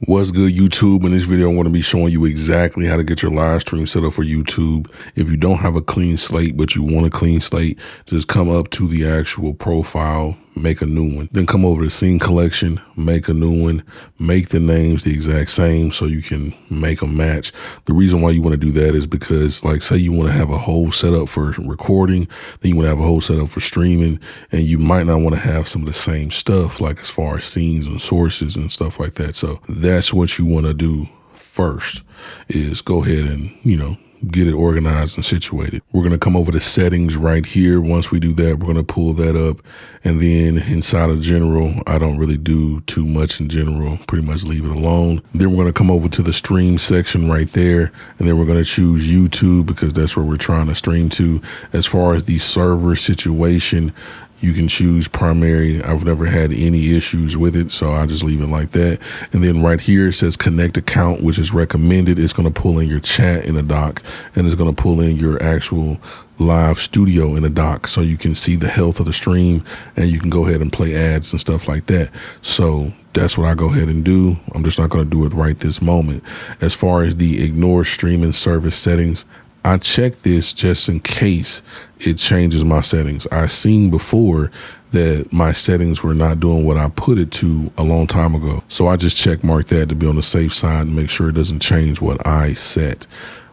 What's good, YouTube? In this video, I'm going to be showing you exactly how to get your live stream set up for YouTube. If you don't have a clean slate, but you want a clean slate, just come up to the actual profile, make a new one. Then come over to scene collection, make a new one, make the names the exact same so you can make them match. The reason why you want to do that is because, like, say you want to have a whole setup for recording, then you want to have a whole setup for streaming, and you might not want to have some of the same stuff, like as far as scenes and sources and stuff like that. So that's what you want to do first, is go ahead and, get it organized and situated. We're going to come over to settings right here. Once we do that, we're going to pull that up. And then inside of general, I don't really do too much in general, pretty much leave it alone. Then we're going to come over to the stream section right there. And then we're going to choose YouTube because that's where we're trying to stream to. As far as the server situation, you can choose primary. I've never had any issues with it, so I just leave it like that. And then right here it says connect account, which is recommended. It's going to pull in your chat in a dock, and it's going to pull in your actual live studio in a dock, so you can see the health of the stream and you can go ahead and play ads and stuff like that. So that's what I go ahead and do. I'm just not going to do it right this moment. As far as the ignore streaming service settings, I check this just in case it changes my settings. I've seen before that my settings were not doing what I put it to a long time ago. So I just check mark that to be on the safe side and make sure it doesn't change what I set.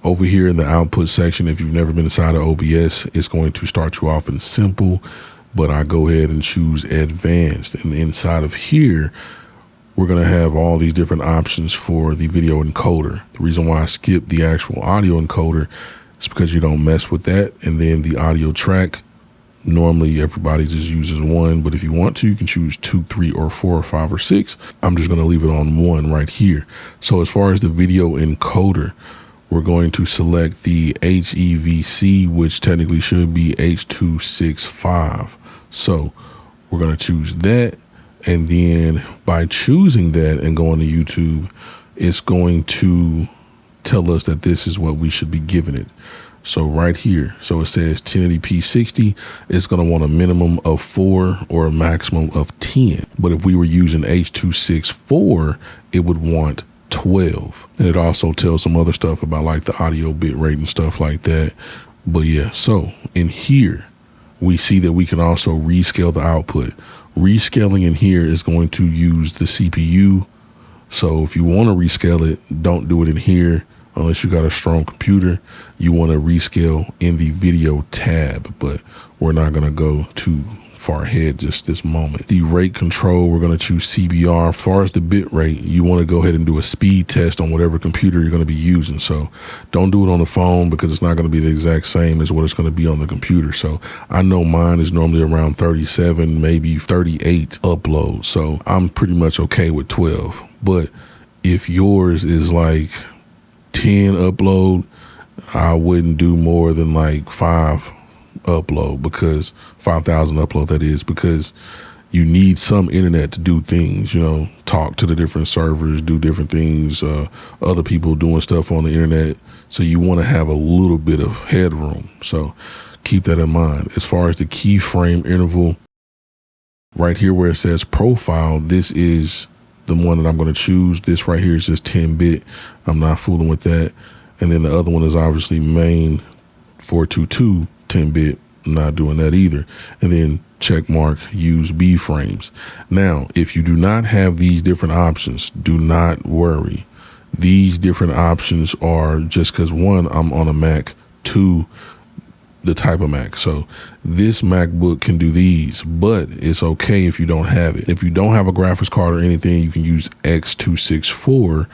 Over here in the output section, if you've never been inside of OBS, it's going to start you off in simple, but I go ahead and choose advanced. And inside of here, we're going to have all these different options for the video encoder. The reason why I skipped the actual audio encoder is because you don't mess with that. And then the audio track, normally everybody just uses one, but if you want to, you can choose 2, 3, or 4, or 5, or 6. I'm just going to leave it on 1 right here. So as far as the video encoder, we're going to select the HEVC, which technically should be H.265. So we're going to choose that. And then by choosing that and going to YouTube, it's going to tell us that this is what we should be giving it. So right here, so it says 1080p 60, it's going to want a minimum of 4 or a maximum of 10. But if we were using H.264, it would want 12. And it also tells some other stuff about like the audio bit rate and stuff like that. But yeah, so in here, we see that we can also rescale the output. Rescaling in here is going to use the CPU. So if you want to rescale it, don't do it in here unless you got a strong computer. You want to rescale in the video tab, but we're not going to go too far ahead just this moment. The rate control, we're going to choose CBR. As far as the bit rate, you want to go ahead and do a speed test on whatever computer you're going to be using. So don't do it on the phone because it's not going to be the exact same as what it's going to be on the computer. So I know mine is normally around 37, maybe 38 uploads. So I'm pretty much okay with 12. But if yours is like 10 upload, I wouldn't do more than like 5 upload, because 5,000 upload, that is, because you need some internet to do things, talk to the different servers, do different things, other people doing stuff on the internet. So you want to have a little bit of headroom. So keep that in mind. As far as the keyframe interval, right here where it says profile, this is the one that I'm going to choose. This right here is just 10-bit. I'm not fooling with that. And then the other one is obviously main 422 10-bit. I'm not doing that either. And then check mark use B frames. Now, if you do not have these different options, do not worry. These different options are just because, 1, I'm on a Mac, 2, the type of Mac. So this MacBook can do these, but it's okay if you don't have it. If you don't have a graphics card or anything, you can use X264.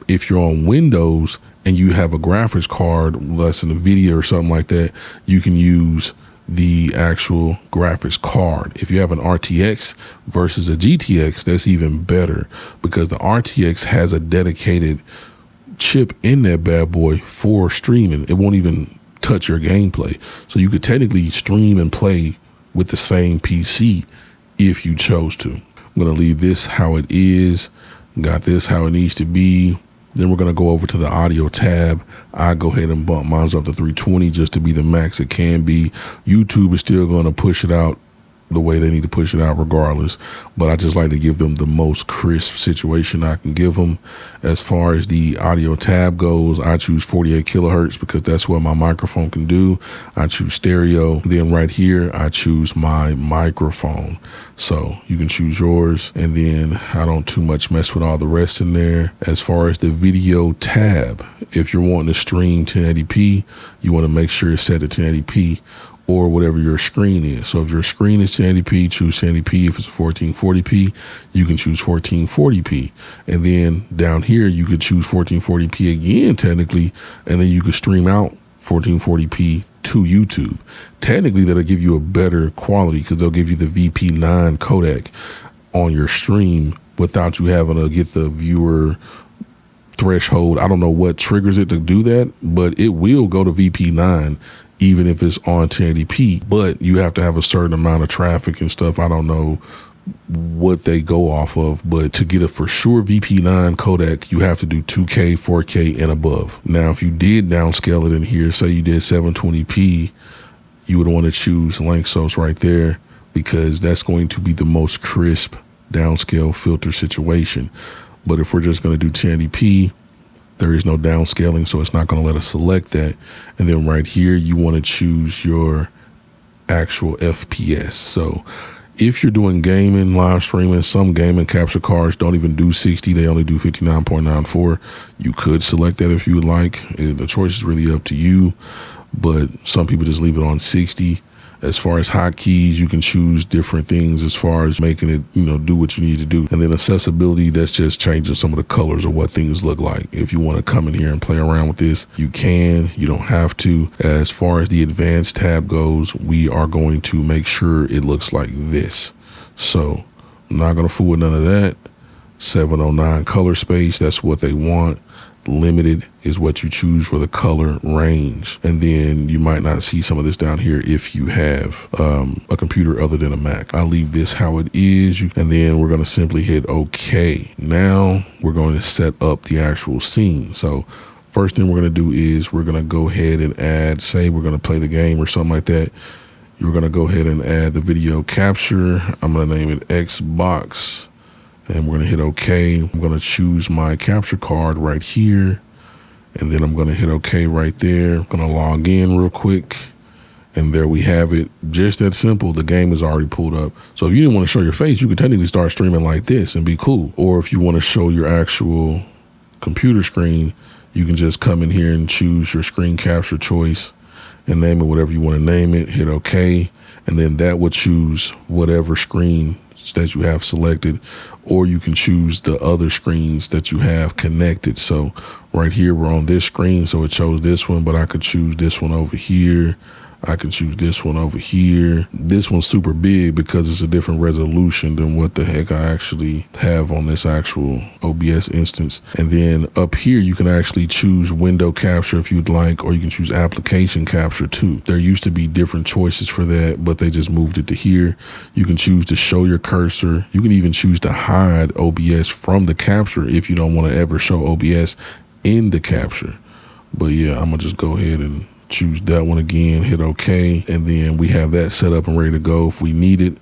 If you're on Windows and you have a graphics card, less than a video or something like that, you can use the actual graphics card. If you have an RTX versus a GTX, that's even better, because the RTX has a dedicated chip in that bad boy for streaming. It won't even touch your gameplay. So you could technically stream and play with the same PC if you chose to. I'm going to leave this how it is. Got this how it needs to be. Then we're going to go over to the audio tab. I go ahead and bump mine up to 320 just to be the max it can be. YouTube is still going to push it out the way they need to push it out regardless. But I just like to give them the most crisp situation I can give them. As far as the audio tab goes, I choose 48 kilohertz because that's what my microphone can do. I choose stereo. Then right here, I choose my microphone. So you can choose yours, and then I don't too much mess with all the rest in there. As far as the video tab, if you're wanting to stream 1080p, you want to make sure it's set to 1080p or whatever your screen is. So if your screen is 1080p, choose 1080p. If it's 1440p, you can choose 1440p. And then down here, you could choose 1440p again, technically, and then you could stream out 1440p to YouTube. Technically, that'll give you a better quality because they'll give you the VP9 codec on your stream without you having to get the viewer threshold. I don't know what triggers it to do that, but it will go to VP9 even if it's on 1080p, but you have to have a certain amount of traffic and stuff. I don't know what they go off of, but to get a for sure VP9 codec, you have to do 2K, 4K and above. Now, if you did downscale it in here, say you did 720p, you would want to choose Lanczos right there because that's going to be the most crisp downscale filter situation. But if we're just going to do 1080p, there is no downscaling, so it's not going to let us select that. And then right here, you want to choose your actual FPS. So if you're doing gaming, live streaming, some gaming capture cards don't even do 60. They only do 59.94. You could select that if you would like. The choice is really up to you, but some people just leave it on 60. As far as hotkeys, you can choose different things as far as making it, do what you need to do. And then accessibility, that's just changing some of the colors of what things look like. If you want to come in here and play around with this, you can. You don't have to. As far as the advanced tab goes, we are going to make sure it looks like this. So I'm not going to fool with none of that. 709 color space, that's what they want. Limited is what you choose for the color range. And then you might not see some of this down here if you have a computer other than a Mac. I'll leave this how it is. And then we're going to simply hit OK. Now we're going to set up the actual scene. So first thing we're going to do is we're going to go ahead and add, say we're going to play the game or something like that. You're going to go ahead and add the video capture. I'm going to name it Xbox. And we're going to hit OK. I'm going to choose my capture card right here. And then I'm going to hit OK right there. I'm going to log in real quick. And there we have it. Just that simple. The game is already pulled up. So if you didn't want to show your face, you can technically start streaming like this and be cool. Or if you want to show your actual computer screen, you can just come in here and choose your screen capture choice and name it whatever you want to name it. Hit OK. And then that will choose whatever screen that you have selected, or you can choose the other screens that you have connected. So right here, we're on this screen, so it chose this one, but I could choose this one over here. I can choose this one over here. This one's super big because it's a different resolution than what the heck I actually have on this actual OBS instance. And then up here, you can actually choose window capture if you'd like, or you can choose application capture too. There used to be different choices for that, but they just moved it to here. You can choose to show your cursor. You can even choose to hide OBS from the capture if you don't want to ever show OBS in the capture. But yeah, I'm gonna just go ahead and choose that one again, hit OK, and then we have that set up and ready to go if we need it.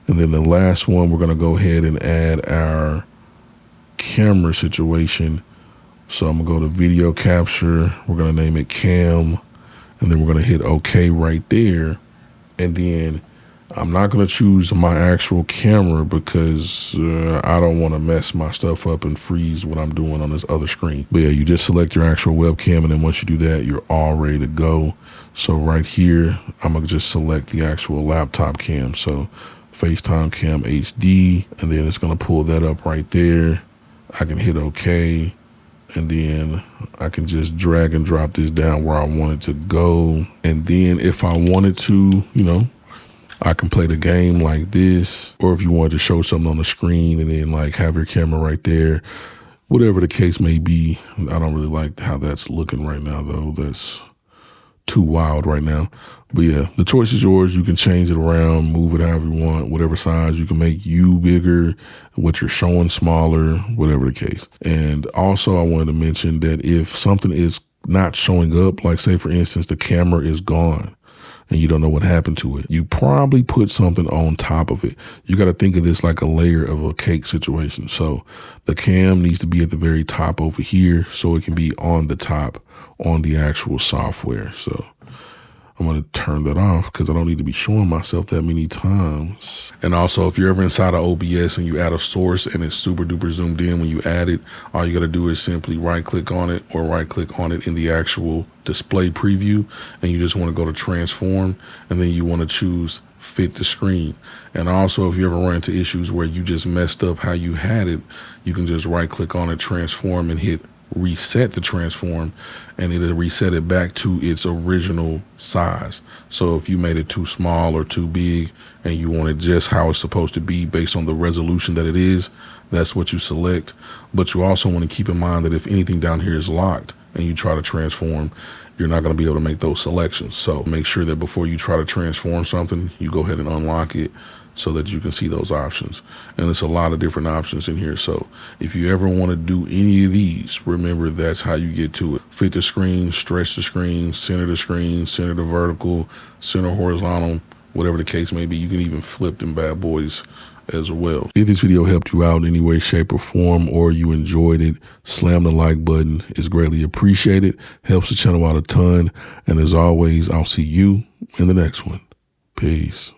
And then the last one, we're going to go ahead and add our camera situation. So I'm going to go to video capture. We're going to name it cam, and then we're going to hit OK right there. And then I'm not going to choose my actual camera because I don't want to mess my stuff up and freeze what I'm doing on this other screen. But yeah, you just select your actual webcam, and then once you do that, you're all ready to go. So right here, I'm going to just select the actual laptop cam. So FaceTime Cam HD, and then it's going to pull that up right there. I can hit OK, and then I can just drag and drop this down where I want it to go. And then if I wanted to, I can play the game like this, or if you wanted to show something on the screen and then like have your camera right there, whatever the case may be. I don't really like how that's looking right now though. That's too wild right now. But yeah, the choice is yours. You can change it around, move it however you want, whatever size. You can make you bigger, what you're showing smaller, whatever the case. And also I wanted to mention that if something is not showing up, like say for instance, the camera is gone, and you don't know what happened to it. You probably put something on top of it. You got to think of this like a layer of a cake situation. So the cam needs to be at the very top over here so it can be on the top on the actual software. So I'm going to turn that off because I don't need to be showing myself that many times. And also, if you're ever inside of OBS and you add a source and it's super duper zoomed in when you add it, all you got to do is simply right click on it or right click on it in the actual display preview. And you just want to go to transform, and then you want to choose fit the screen. And also, if you ever run into issues where you just messed up how you had it, you can just right click on it, transform, and hit reset the transform, and it'll reset it back to its original size. So if you made it too small or too big and you want it just how it's supposed to be based on the resolution that it is, that's what you select. But you also want to keep in mind that if anything down here is locked and you try to transform, you're not going to be able to make those selections. So make sure that before you try to transform something, you go ahead and unlock it so that you can see those options. And there's a lot of different options in here. So if you ever want to do any of these, remember that's how you get to it. Fit the screen, stretch the screen, center the vertical, center horizontal, whatever the case may be. You can even flip them bad boys as well. If this video helped you out in any way, shape, or form, or you enjoyed it, slam the like button. It's greatly appreciated. Helps the channel out a ton. And as always, I'll see you in the next one. Peace.